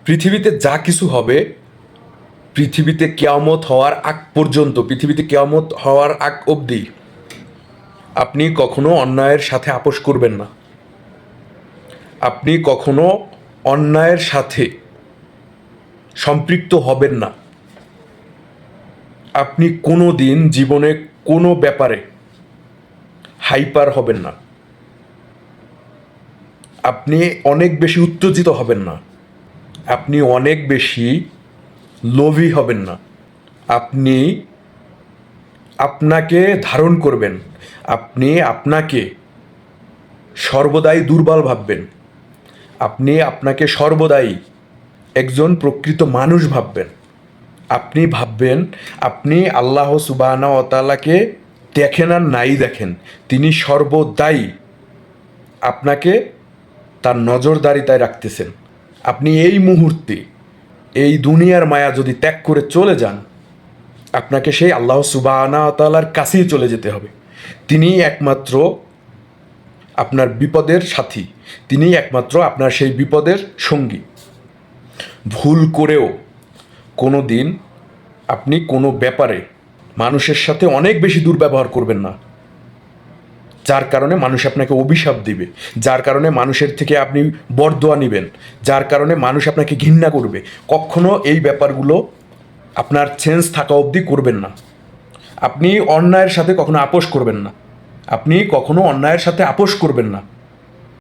পৃথিবীতে যা কিছু হবে, পৃথিবীতে কিয়ামত হওয়ার আগ পর্যন্ত, পৃথিবীতে কিয়ামত হওয়ার আগ অবধি আপনি কখনো অন্যায়ের সাথে আপোষ করবেন না। আপনি কখনো অন্যায়ের সাথে সম্পৃক্ত হবেন না। আপনি কোনো দিন জীবনে কোনো ব্যাপারে হাইপার হবেন না। আপনি অনেক বেশি উত্তেজিত হবেন না। আপনি অনেক বেশি লোভী হবেন না। আপনি আপনাকে ধারণ করবেন। আপনি আপনাকে সর্বদাই দুর্বল ভাববেন। আপনি আপনাকে সর্বদাই একজন প্রকৃত মানুষ ভাববেন। আপনি ভাববেন আপনি আল্লাহ সুবহানাহু ওয়া তাআলাকে দেখেন আর নাই দেখেন, তিনি সর্বদাই আপনাকে তার নজরদারিতায় রাখতেছেন। আপনি এই মুহূর্তে এই দুনিয়ার মায়া যদি ত্যাগ করে চলে যান, আপনাকে সেই আল্লাহ সুবহানাহু ওয়া তাআলার কাছেই চলে যেতে হবে। তিনিই একমাত্র আপনার বিপদের সাথী, তিনিই একমাত্র আপনার সেই বিপদের সঙ্গী। ভুল করেও কোনো দিন আপনি কোনো ব্যাপারে মানুষের সাথে অনেক বেশি দুর্ব্যবহার করবেন না, যার কারণে মানুষ আপনাকে অভিশাপ দিবে, যার কারণে মানুষের থেকে আপনি বরদোয়া নেবেন, যার কারণে মানুষ আপনাকে ঘৃণা করবে। কখনো এই ব্যাপারগুলো আপনার চেঞ্জ থাকা অবধি করবেন না। আপনি অন্যায়ের সাথে কখনো আপোষ করবেন না। আপনি কখনো অন্যায়ের সাথে আপোষ করবেন না।